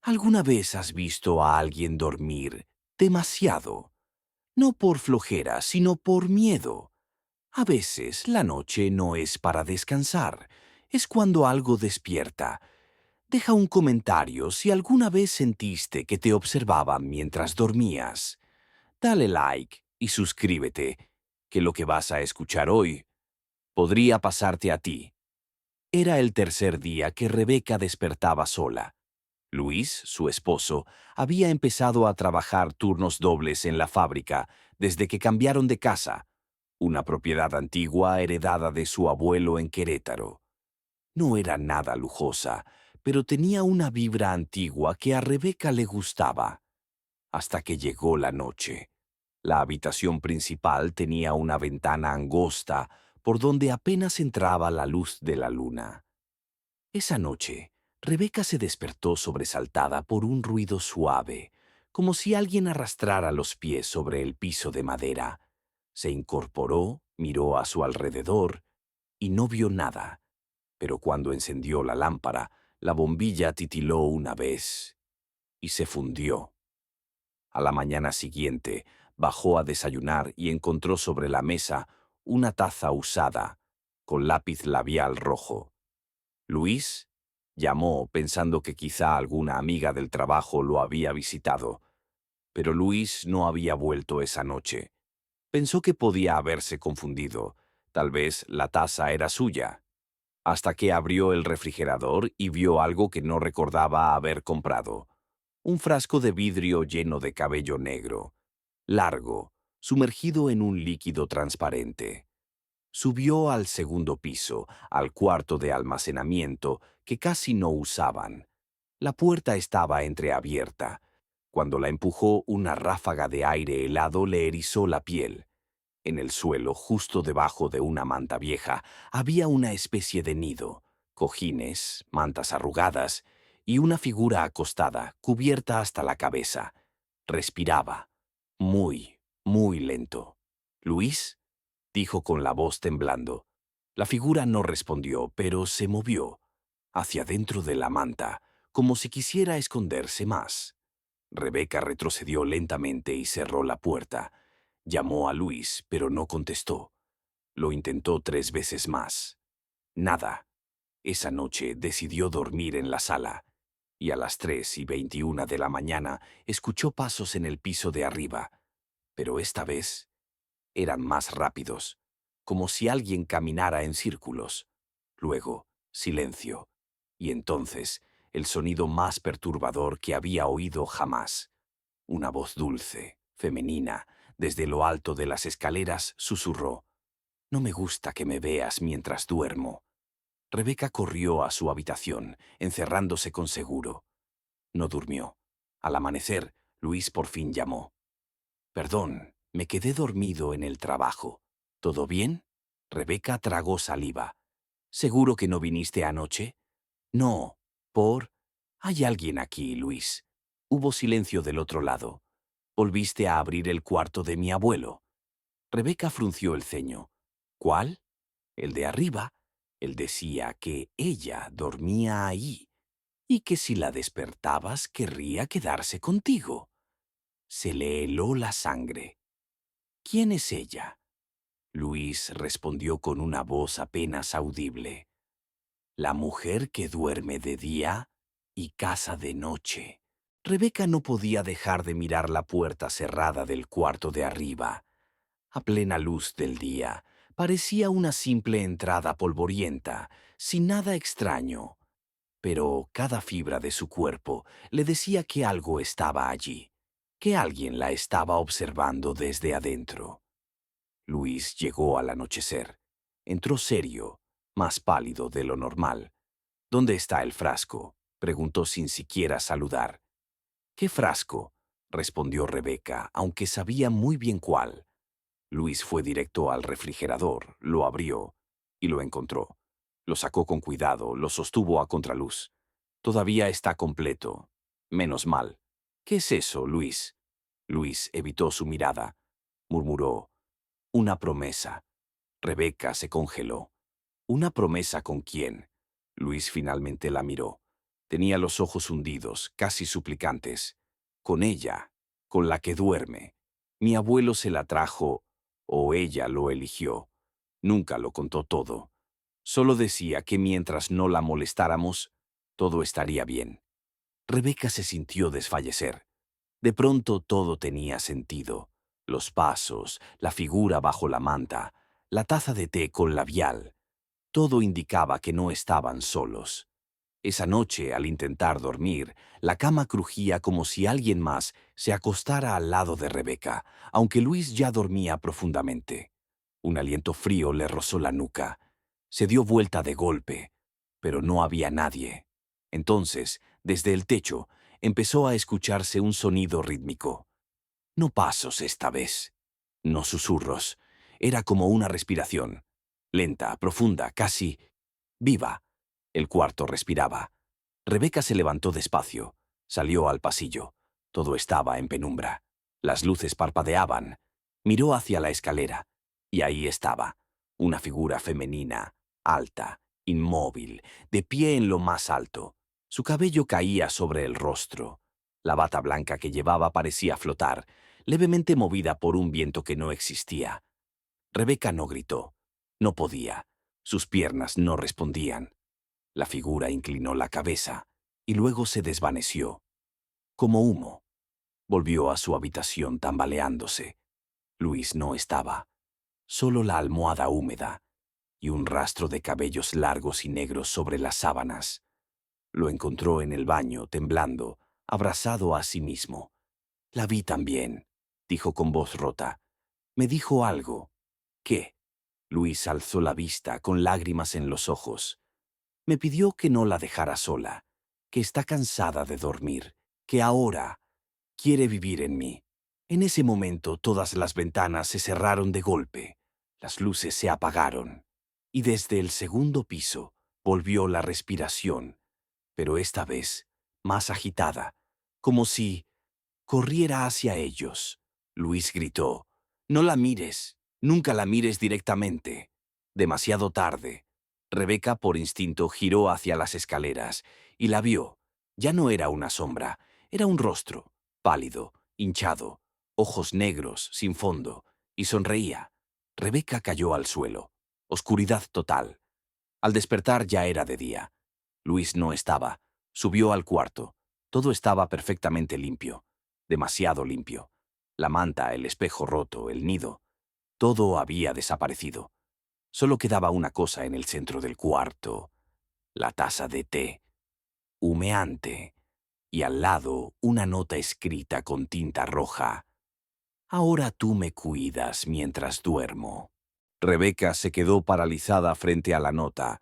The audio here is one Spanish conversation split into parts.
¿Alguna vez has visto a alguien dormir demasiado? No por flojera, sino por miedo. A veces la noche no es para descansar, es cuando algo despierta. Deja un comentario si alguna vez sentiste que te observaban mientras dormías. Dale like y suscríbete, que lo que vas a escuchar hoy podría pasarte a ti. Era el tercer día que Rebeca despertaba sola. Luis, su esposo, había empezado a trabajar turnos dobles en la fábrica desde que cambiaron de casa, una propiedad antigua heredada de su abuelo en Querétaro. No era nada lujosa, pero tenía una vibra antigua que a Rebeca le gustaba. Hasta que llegó la noche. La habitación principal tenía una ventana angosta por donde apenas entraba la luz de la luna. Esa noche, Rebeca se despertó sobresaltada por un ruido suave, como si alguien arrastrara los pies sobre el piso de madera. Se incorporó, miró a su alrededor y no vio nada. Pero cuando encendió la lámpara, la bombilla titiló una vez y se fundió. A la mañana siguiente, bajó a desayunar y encontró sobre la mesa una taza usada, con lápiz labial rojo. Luis llamó pensando que quizá alguna amiga del trabajo lo había visitado, pero Luis no había vuelto esa noche. Pensó que podía haberse confundido, tal vez la taza era suya, hasta que abrió el refrigerador y vio algo que no recordaba haber comprado. Un frasco de vidrio lleno de cabello negro, largo, sumergido en un líquido transparente. Subió al segundo piso, al cuarto de almacenamiento, que casi no usaban. La puerta estaba entreabierta. Cuando la empujó, una ráfaga de aire helado le erizó la piel. En el suelo, justo debajo de una manta vieja, había una especie de nido, cojines, mantas arrugadas y una figura acostada, cubierta hasta la cabeza. Respiraba. Muy, muy lento. ¿Luis? Dijo con la voz temblando. La figura no respondió, pero se movió, hacia dentro de la manta, como si quisiera esconderse más. Rebeca retrocedió lentamente y cerró la puerta. Llamó a Luis, pero no contestó. Lo intentó 3 veces más. Nada. Esa noche decidió dormir en la sala, y a las 3:21 de la mañana escuchó pasos en el piso de arriba, pero esta vez eran más rápidos, como si alguien caminara en círculos. Luego, silencio, y entonces el sonido más perturbador que había oído jamás. Una voz dulce, femenina, desde lo alto de las escaleras susurró: «No me gusta que me veas mientras duermo». Rebeca corrió a su habitación, encerrándose con seguro. No durmió. Al amanecer, Luis por fin llamó. «Perdón, me quedé dormido en el trabajo. ¿Todo bien?» Rebeca tragó saliva. «¿Seguro que no viniste anoche?» «No. ¿Por...?» «Hay alguien aquí, Luis». Hubo silencio del otro lado. «¿Volviste a abrir el cuarto de mi abuelo?» Rebeca frunció el ceño. «¿Cuál?» «El de arriba». Él decía que ella dormía ahí y que si la despertabas querría quedarse contigo. Se le heló la sangre. «¿Quién es ella?» Luis respondió con una voz apenas audible. «La mujer que duerme de día y caza de noche». Rebeca no podía dejar de mirar la puerta cerrada del cuarto de arriba. A plena luz del día, parecía una simple entrada polvorienta, sin nada extraño, pero cada fibra de su cuerpo le decía que algo estaba allí, que alguien la estaba observando desde adentro. Luis llegó al anochecer. Entró serio, más pálido de lo normal. «¿Dónde está el frasco?», preguntó sin siquiera saludar. «¿Qué frasco?», respondió Rebeca, aunque sabía muy bien cuál. Luis fue directo al refrigerador, lo abrió y lo encontró. Lo sacó con cuidado, lo sostuvo a contraluz. «Todavía está completo. Menos mal». «¿Qué es eso, Luis?» Luis evitó su mirada. Murmuró: «Una promesa». Rebeca se congeló. «¿Una promesa con quién?». Luis finalmente la miró. Tenía los ojos hundidos, casi suplicantes. Con ella, con la que duerme. Mi abuelo se la trajo, o ella lo eligió. Nunca lo contó todo. Solo decía que mientras no la molestáramos, todo estaría bien. Rebeca se sintió desfallecer. De pronto todo tenía sentido. Los pasos, la figura bajo la manta, la taza de té con labial. Todo indicaba que no estaban solos. Esa noche, al intentar dormir, la cama crujía como si alguien más se acostara al lado de Rebeca, aunque Luis ya dormía profundamente. Un aliento frío le rozó la nuca. Se dio vuelta de golpe, pero no había nadie. Entonces, desde el techo, empezó a escucharse un sonido rítmico. No pasos esta vez, no susurros. Era como una respiración, lenta, profunda, casi viva. El cuarto respiraba. Rebeca se levantó despacio, salió al pasillo. Todo estaba en penumbra. Las luces parpadeaban. Miró hacia la escalera, y ahí estaba, una figura femenina, alta, inmóvil, de pie en lo más alto. Su cabello caía sobre el rostro. La bata blanca que llevaba parecía flotar, levemente movida por un viento que no existía. Rebeca no gritó. No podía. Sus piernas no respondían. La figura inclinó la cabeza y luego se desvaneció, como humo. Volvió a su habitación tambaleándose. Luis no estaba. Solo la almohada húmeda y un rastro de cabellos largos y negros sobre las sábanas. Lo encontró en el baño, temblando, abrazado a sí mismo. La vi también, dijo con voz rota. Me dijo algo. ¿Qué? Luis alzó la vista con lágrimas en los ojos. Me pidió que no la dejara sola, que está cansada de dormir, que ahora quiere vivir en mí. En ese momento todas las ventanas se cerraron de golpe, las luces se apagaron, y desde el segundo piso volvió la respiración, pero esta vez más agitada, como si corriera hacia ellos. Luis gritó, «No la mires, nunca la mires directamente». Demasiado tarde. Rebeca, por instinto, giró hacia las escaleras y la vio. Ya no era una sombra, era un rostro, pálido, hinchado, ojos negros, sin fondo, y sonreía. Rebeca cayó al suelo. Oscuridad total. Al despertar ya era de día. Luis no estaba. Subió al cuarto. Todo estaba perfectamente limpio. Demasiado limpio. La manta, el espejo roto, el nido. Todo había desaparecido. Solo quedaba una cosa en el centro del cuarto. La taza de té, humeante, y al lado una nota escrita con tinta roja. Ahora tú me cuidas mientras duermo. Rebeca se quedó paralizada frente a la nota.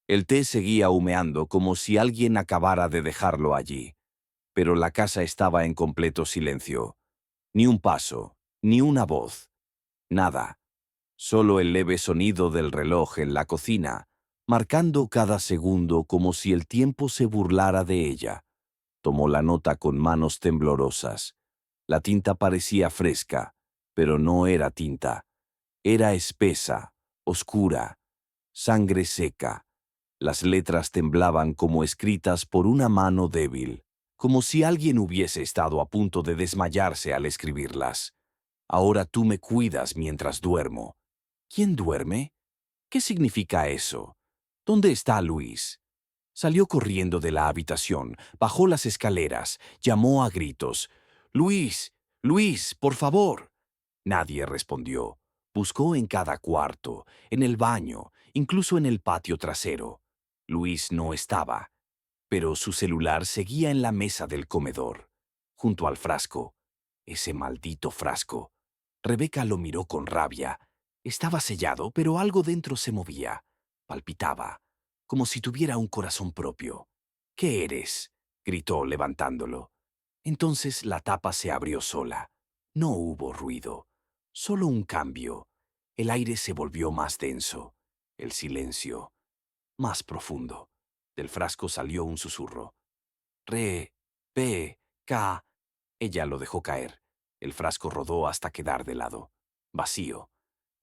El té seguía humeando como si alguien acabara de dejarlo allí. Pero la casa estaba en completo silencio. Ni un paso, ni una voz. Nada. Solo el leve sonido del reloj en la cocina, marcando cada segundo como si el tiempo se burlara de ella. Tomó la nota con manos temblorosas. La tinta parecía fresca, pero no era tinta. Era espesa, oscura, sangre seca. Las letras temblaban como escritas por una mano débil, como si alguien hubiese estado a punto de desmayarse al escribirlas. Ahora tú me cuidas mientras duermo. ¿Quién duerme? ¿Qué significa eso? ¿Dónde está Luis? Salió corriendo de la habitación, bajó las escaleras, llamó a gritos. «Luis, Luis, por favor». Nadie respondió. Buscó en cada cuarto, en el baño, incluso en el patio trasero. Luis no estaba, pero su celular seguía en la mesa del comedor, junto al frasco. Ese maldito frasco. Rebeca lo miró con rabia. Estaba sellado, pero algo dentro se movía. Palpitaba, como si tuviera un corazón propio. «¿Qué eres?», gritó levantándolo. Entonces la tapa se abrió sola. No hubo ruido, solo un cambio. El aire se volvió más denso, el silencio más profundo. Del frasco salió un susurro. «Re, pe, ca». Ella lo dejó caer. El frasco rodó hasta quedar de lado, vacío.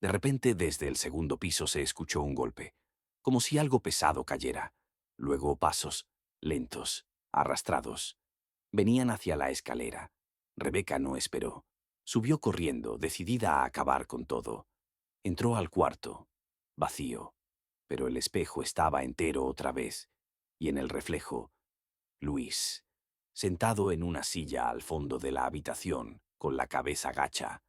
De repente, desde el segundo piso se escuchó un golpe, como si algo pesado cayera. Luego pasos. lentos, arrastrados. Venían hacia la escalera. Rebeca no esperó. Subió corriendo, decidida a acabar con todo. Entró al cuarto, vacío, pero el espejo estaba entero otra vez, y en el reflejo, Luis, sentado en una silla al fondo de la habitación, con la cabeza gacha.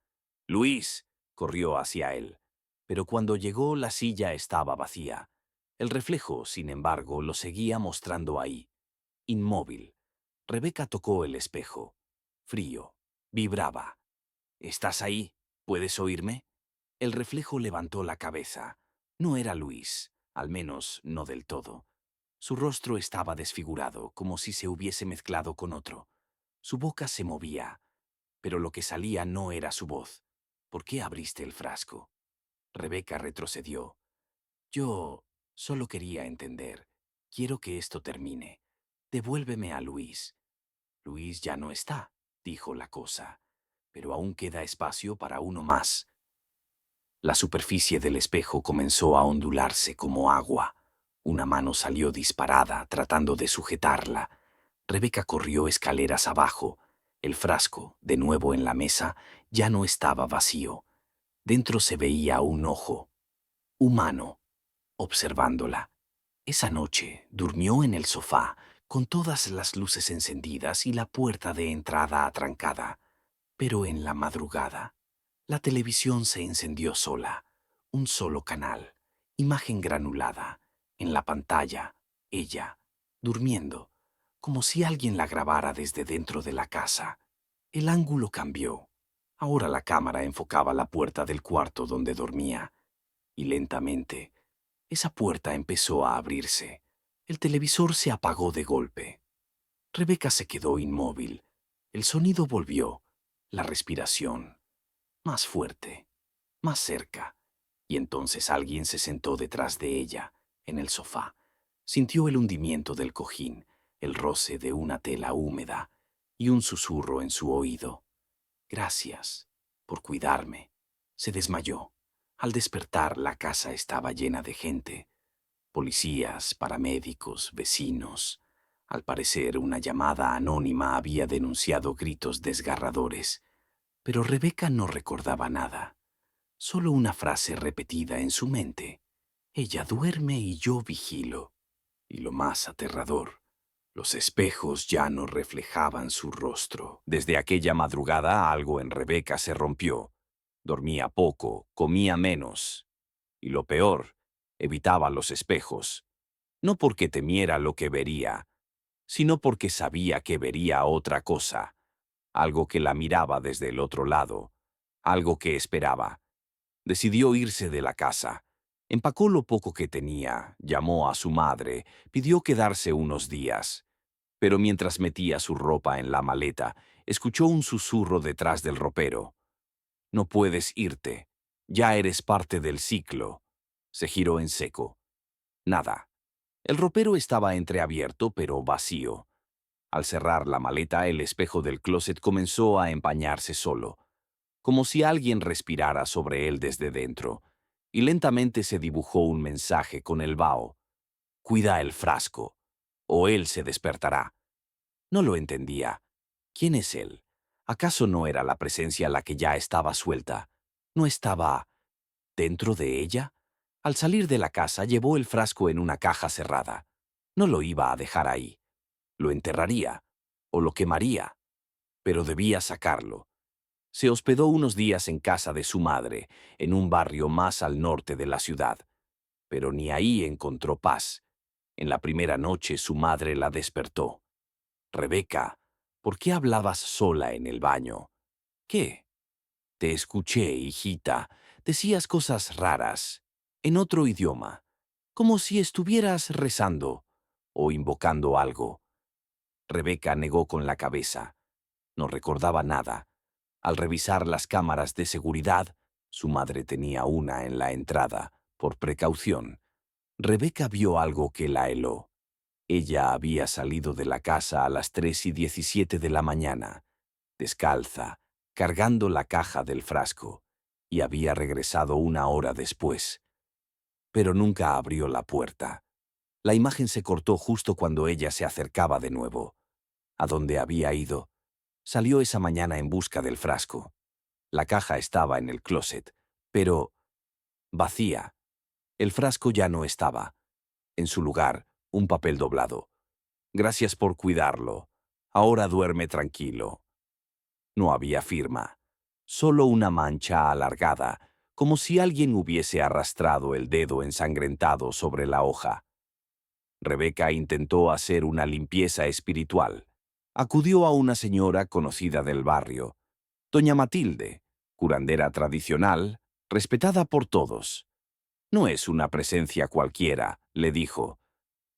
«¡Luis!», corrió hacia él, pero cuando llegó la silla estaba vacía. El reflejo, sin embargo, lo seguía mostrando ahí, inmóvil. Rebeca tocó el espejo. Frío. Vibraba. «¿Estás ahí? ¿Puedes oírme?». El reflejo levantó la cabeza. No era Luis, al menos no del todo. Su rostro estaba desfigurado, como si se hubiese mezclado con otro. Su boca se movía, pero lo que salía no era su voz. «¿Por qué abriste el frasco?». Rebeca retrocedió. «Yo solo quería entender. Quiero que esto termine. Devuélveme a Luis». «Luis ya no está», dijo la cosa, «pero aún queda espacio para uno más». La superficie del espejo comenzó a ondularse como agua. Una mano salió disparada, tratando de sujetarla. Rebeca corrió escaleras abajo. El frasco, de nuevo en la mesa, ya no estaba vacío. Dentro se veía un ojo, humano, observándola. Esa noche durmió en el sofá, con todas las luces encendidas y la puerta de entrada atrancada. Pero en la madrugada, la televisión se encendió sola. Un solo canal, imagen granulada. En la pantalla, ella, durmiendo, como si alguien la grabara desde dentro de la casa. El ángulo cambió. Ahora la cámara enfocaba la puerta del cuarto donde dormía. Y lentamente, esa puerta empezó a abrirse. El televisor se apagó de golpe. Rebeca se quedó inmóvil. El sonido volvió. La respiración. Más fuerte. Más cerca. Y entonces alguien se sentó detrás de ella, en el sofá. Sintió el hundimiento del cojín, el roce de una tela húmeda y un susurro en su oído. «Gracias por cuidarme». Se desmayó. Al despertar, la casa estaba llena de gente. Policías, paramédicos, vecinos. Al parecer, una llamada anónima había denunciado gritos desgarradores. Pero Rebeca no recordaba nada. Solo una frase repetida en su mente. «Ella duerme y yo vigilo». Y lo más aterrador, los espejos ya no reflejaban su rostro. Desde aquella madrugada algo en Rebeca se rompió. Dormía poco, comía menos. Y lo peor, evitaba los espejos. No porque temiera lo que vería, sino porque sabía que vería otra cosa. Algo que la miraba desde el otro lado. Algo que esperaba. Decidió irse de la casa. Empacó lo poco que tenía, llamó a su madre, pidió quedarse unos días. Pero mientras metía su ropa en la maleta, escuchó un susurro detrás del ropero. «No puedes irte. Ya eres parte del ciclo». Se giró en seco. Nada. El ropero estaba entreabierto, pero vacío. Al cerrar la maleta, el espejo del closet comenzó a empañarse solo, como si alguien respirara sobre él desde dentro, y lentamente se dibujó un mensaje con el vaho. «Cuida el frasco, o él se despertará». No lo entendía. ¿Quién es él? ¿Acaso no era la presencia la que ya estaba suelta? ¿No estaba dentro de ella? Al salir de la casa llevó el frasco en una caja cerrada. No lo iba a dejar ahí. Lo enterraría o lo quemaría, pero debía sacarlo. Se hospedó unos días en casa de su madre, en un barrio más al norte de la ciudad, pero ni ahí encontró paz. En la primera noche su madre la despertó. «Rebeca, ¿por qué hablabas sola en el baño?». «¿Qué?». «Te escuché, hijita. Decías cosas raras, en otro idioma, como si estuvieras rezando o invocando algo». Rebeca negó con la cabeza. No recordaba nada. Al revisar las cámaras de seguridad, su madre tenía una en la entrada, por precaución. Rebeca vio algo que la heló. Ella había salido de la casa a las 3:17 de la mañana, descalza, cargando la caja del frasco, y había regresado una hora después. Pero nunca abrió la puerta. La imagen se cortó justo cuando ella se acercaba de nuevo. ¿A dónde había ido? Salió esa mañana en busca del frasco. La caja estaba en el closet, pero vacía. El frasco ya no estaba. En su lugar, un papel doblado. Gracias por cuidarlo. Ahora duerme tranquilo. No había firma. Solo una mancha alargada, como si alguien hubiese arrastrado el dedo ensangrentado sobre la hoja. Rebeca intentó hacer una limpieza espiritual. Acudió a una señora conocida del barrio, doña Matilde, curandera tradicional, respetada por todos. No es una presencia cualquiera, le dijo.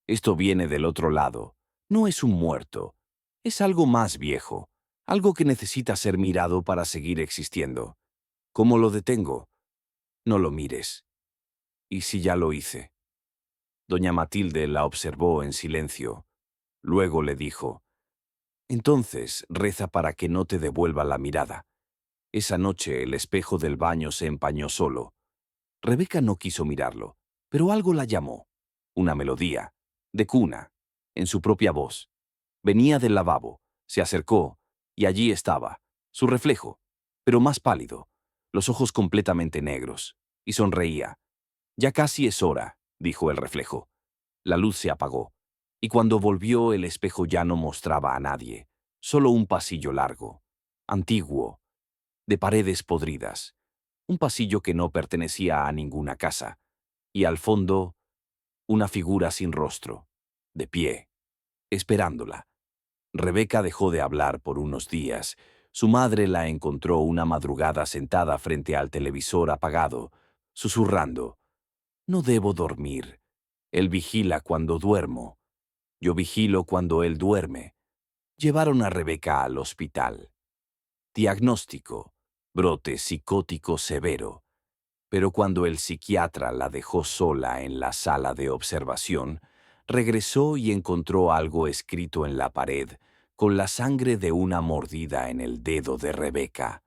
Esto viene del otro lado. No es un muerto. Es algo más viejo, algo que necesita ser mirado para seguir existiendo. ¿Cómo lo detengo? No lo mires. ¿Y si ya lo hice? Doña Matilde la observó en silencio. Luego le dijo, entonces reza para que no te devuelva la mirada. Esa noche el espejo del baño se empañó solo. Rebeca no quiso mirarlo, pero algo la llamó. Una melodía, de cuna, en su propia voz. Venía del lavabo, se acercó, y allí estaba, su reflejo, pero más pálido, los ojos completamente negros, y sonreía. Ya casi es hora, dijo el reflejo. La luz se apagó, y cuando volvió el espejo ya no mostraba a nadie, solo un pasillo largo, antiguo, de paredes podridas, un pasillo que no pertenecía a ninguna casa, y al fondo, una figura sin rostro, de pie, esperándola. Rebeca dejó de hablar por unos días. Su madre la encontró una madrugada sentada frente al televisor apagado, susurrando, «No debo dormir. Él vigila cuando duermo. Yo vigilo cuando él duerme». Llevaron a Rebeca al hospital. Diagnóstico: brote psicótico severo. Pero cuando el psiquiatra la dejó sola en la sala de observación, regresó y encontró algo escrito en la pared, con la sangre de una mordida en el dedo de Rebeca.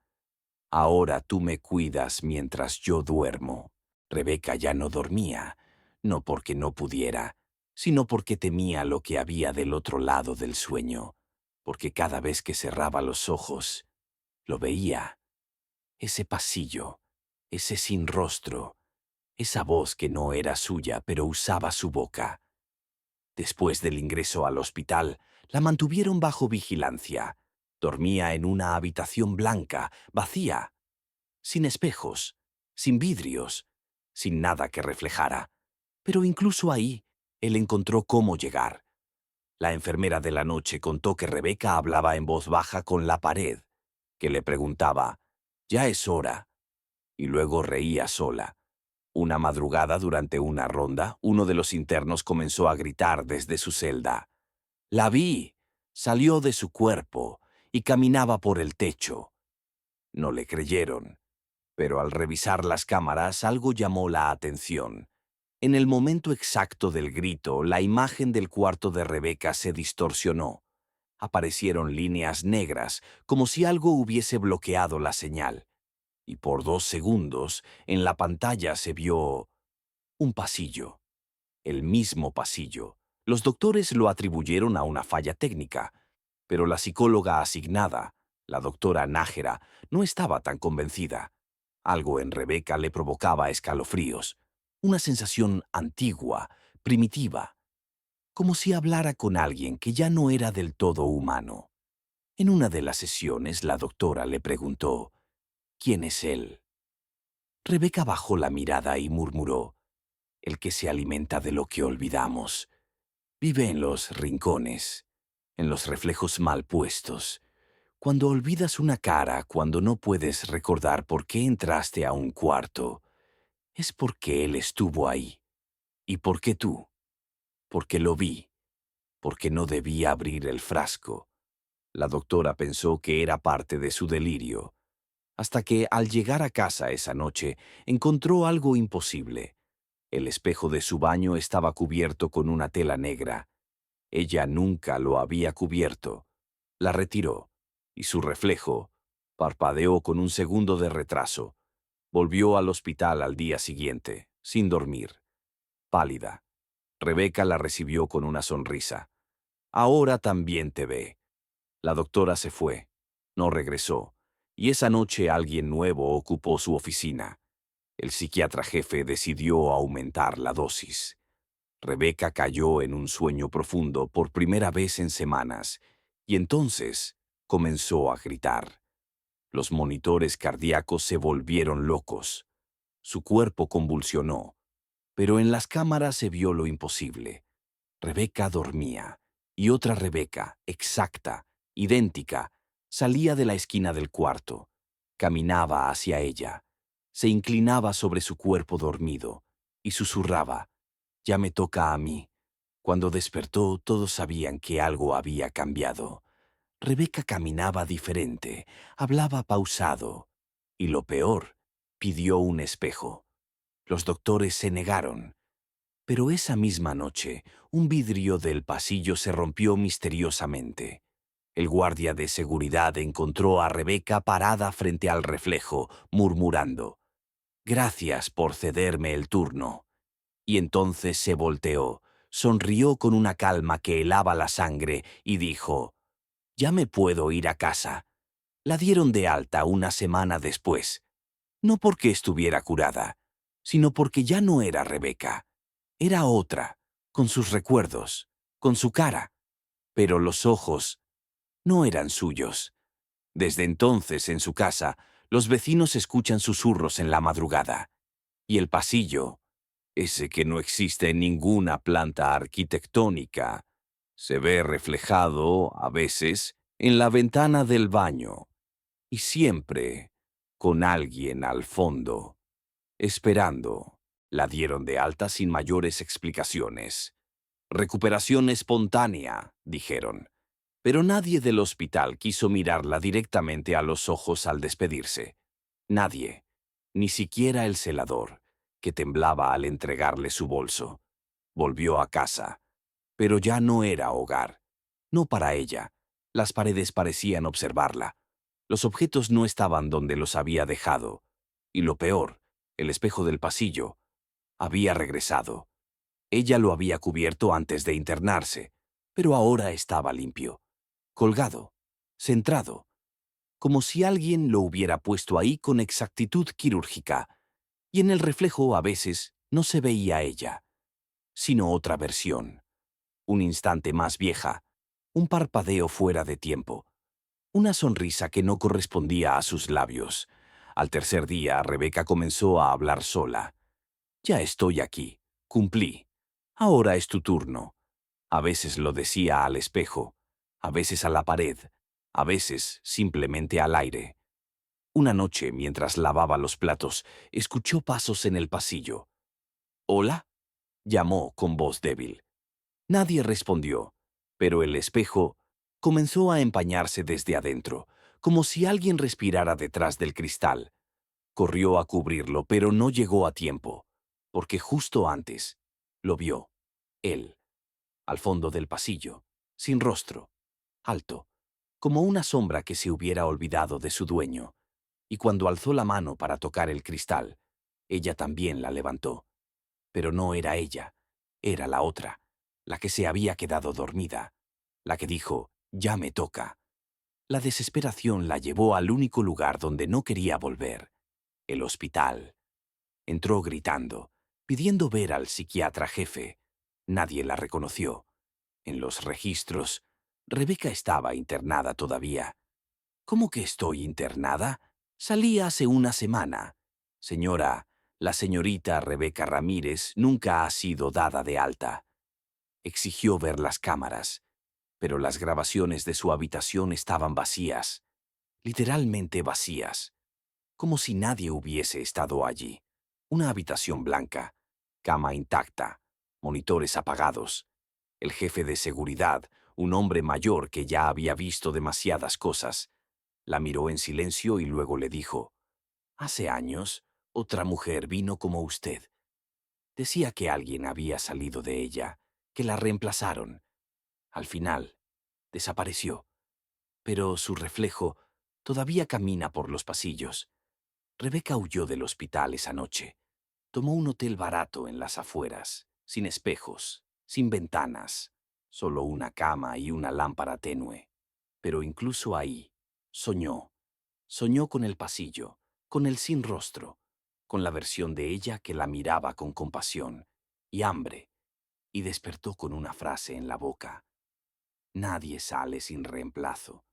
«Ahora tú me cuidas mientras yo duermo». Rebeca ya no dormía, no porque no pudiera, sino porque temía lo que había del otro lado del sueño, porque cada vez que cerraba los ojos, lo veía. Ese pasillo, ese sin rostro, esa voz que no era suya pero usaba su boca. Después del ingreso al hospital, la mantuvieron bajo vigilancia. Dormía en una habitación blanca, vacía, sin espejos, sin vidrios, sin nada que reflejara. Pero incluso ahí, él encontró cómo llegar. La enfermera de la noche contó que Rebeca hablaba en voz baja con la pared, que le preguntaba, «Ya es hora», y luego reía sola. Una madrugada, durante una ronda, uno de los internos comenzó a gritar desde su celda. «La vi. Salió de su cuerpo y caminaba por el techo». No le creyeron, pero al revisar las cámaras algo llamó la atención. En el momento exacto del grito, la imagen del cuarto de Rebeca se distorsionó. Aparecieron líneas negras, como si algo hubiese bloqueado la señal. Y por 2 segundos, en la pantalla se vio un pasillo. El mismo pasillo. Los doctores lo atribuyeron a una falla técnica, pero la psicóloga asignada, la doctora Nájera, no estaba tan convencida. Algo en Rebeca le provocaba escalofríos, una sensación antigua, primitiva, como si hablara con alguien que ya no era del todo humano. En una de las sesiones, la doctora le preguntó, «¿Quién es él?». Rebeca bajó la mirada y murmuró, «El que se alimenta de lo que olvidamos. Vive en los rincones, en los reflejos mal puestos. Cuando olvidas una cara, cuando no puedes recordar por qué entraste a un cuarto, es porque él estuvo ahí. ¿Y por qué tú? Porque lo vi, porque no debía abrir el frasco». La doctora pensó que era parte de su delirio, hasta que, al llegar a casa esa noche, encontró algo imposible. El espejo de su baño estaba cubierto con una tela negra. Ella nunca lo había cubierto. La retiró, y su reflejo parpadeó con un segundo de retraso. Volvió al hospital al día siguiente, sin dormir, pálida, Rebeca la recibió con una sonrisa. Ahora también te ve. La doctora se fue. No regresó. Y esa noche alguien nuevo ocupó su oficina. El psiquiatra jefe decidió aumentar la dosis. Rebeca cayó en un sueño profundo por primera vez en semanas, y entonces comenzó a gritar. Los monitores cardíacos se volvieron locos. Su cuerpo convulsionó, pero en las cámaras se vio lo imposible. Rebeca dormía, y otra Rebeca, exacta, idéntica, salía de la esquina del cuarto. Caminaba hacia ella. Se inclinaba sobre su cuerpo dormido y susurraba: «Ya me toca a mí». Cuando despertó, todos sabían que algo había cambiado. Rebeca caminaba diferente, hablaba pausado. Y lo peor, pidió un espejo. Los doctores se negaron. Pero esa misma noche, un vidrio del pasillo se rompió misteriosamente. El guardia de seguridad encontró a Rebeca parada frente al reflejo, murmurando: «Gracias por cederme el turno». Y entonces se volteó, sonrió con una calma que helaba la sangre y dijo: «Ya me puedo ir a casa». La dieron de alta una semana después, no porque estuviera curada, sino porque ya no era Rebeca. Era otra, con sus recuerdos, con su cara, pero los ojos no eran suyos. Desde entonces, en su casa, los vecinos escuchan susurros en la madrugada. Y el pasillo, ese que no existe en ninguna planta arquitectónica, se ve reflejado, a veces, en la ventana del baño, y siempre con alguien al fondo, esperando. La dieron de alta sin mayores explicaciones. «Recuperación espontánea», dijeron. Pero nadie del hospital quiso mirarla directamente a los ojos al despedirse. Nadie, ni siquiera el celador, que temblaba al entregarle su bolso. Volvió a casa, pero ya no era hogar. No para ella. Las paredes parecían observarla. Los objetos no estaban donde los había dejado. Y lo peor, el espejo del pasillo, había regresado. Ella lo había cubierto antes de internarse, pero ahora estaba limpio, colgado, centrado, como si alguien lo hubiera puesto ahí con exactitud quirúrgica, y en el reflejo a veces no se veía ella, sino otra versión, un instante más vieja, un parpadeo fuera de tiempo, una sonrisa que no correspondía a sus labios. Al tercer día, Rebeca comenzó a hablar sola. «Ya estoy aquí, cumplí. Ahora es tu turno». A veces lo decía al espejo, a veces a la pared, a veces simplemente al aire. Una noche, mientras lavaba los platos, escuchó pasos en el pasillo. «¿Hola?», llamó con voz débil. Nadie respondió, pero el espejo comenzó a empañarse desde adentro, como si alguien respirara detrás del cristal. Corrió a cubrirlo, pero no llegó a tiempo, porque justo antes lo vio, él, al fondo del pasillo, sin rostro, alto, como una sombra que se hubiera olvidado de su dueño. Y cuando alzó la mano para tocar el cristal, ella también la levantó. Pero no era ella, era la otra, la que se había quedado dormida, la que dijo: «Ya me toca». La desesperación la llevó al único lugar donde no quería volver, el hospital. Entró gritando, pidiendo ver al psiquiatra jefe. Nadie la reconoció. En los registros, Rebeca estaba internada todavía. «¿Cómo que estoy internada? Salí hace una semana». «Señora, la señorita Rebeca Ramírez nunca ha sido dada de alta». Exigió ver las cámaras, pero las grabaciones de su habitación estaban vacías, literalmente vacías, como si nadie hubiese estado allí. Una habitación blanca, cama intacta, monitores apagados. El jefe de seguridad, un hombre mayor que ya había visto demasiadas cosas, la miró en silencio y luego le dijo: «Hace años, otra mujer vino como usted. Decía que alguien había salido de ella, que la reemplazaron. Al final, desapareció. Pero su reflejo todavía camina por los pasillos». Rebeca huyó del hospital esa noche. Tomó un hotel barato en las afueras, sin espejos, sin ventanas, solo una cama y una lámpara tenue. Pero incluso ahí, soñó. Soñó con el pasillo, con el sin rostro, con la versión de ella que la miraba con compasión y hambre, y despertó con una frase en la boca. Nadie sale sin reemplazo.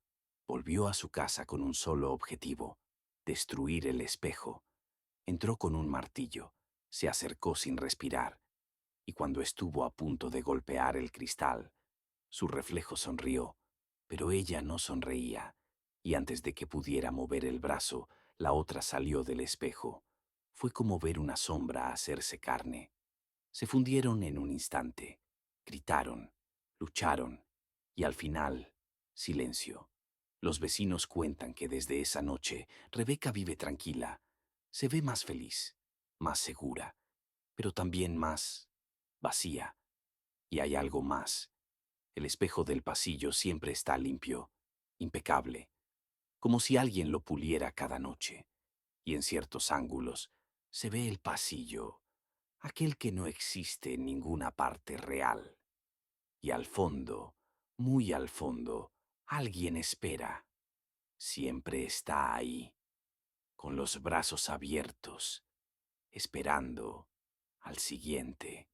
Volvió a su casa con un solo objetivo: destruir el espejo. Entró con un martillo, se acercó sin respirar, y cuando estuvo a punto de golpear el cristal, su reflejo sonrió, pero ella no sonreía, y antes de que pudiera mover el brazo, la otra salió del espejo. Fue como ver una sombra hacerse carne. Se fundieron en un instante, gritaron, lucharon, y al final, silencio. Los vecinos cuentan que desde esa noche Rebeca vive tranquila, se ve más feliz, más segura, pero también más vacía. Y hay algo más. El espejo del pasillo siempre está limpio, impecable, como si alguien lo puliera cada noche. Y en ciertos ángulos se ve el pasillo, aquel que no existe en ninguna parte real. Y al fondo, muy al fondo, alguien espera. Siempre está ahí, con los brazos abiertos, esperando al siguiente.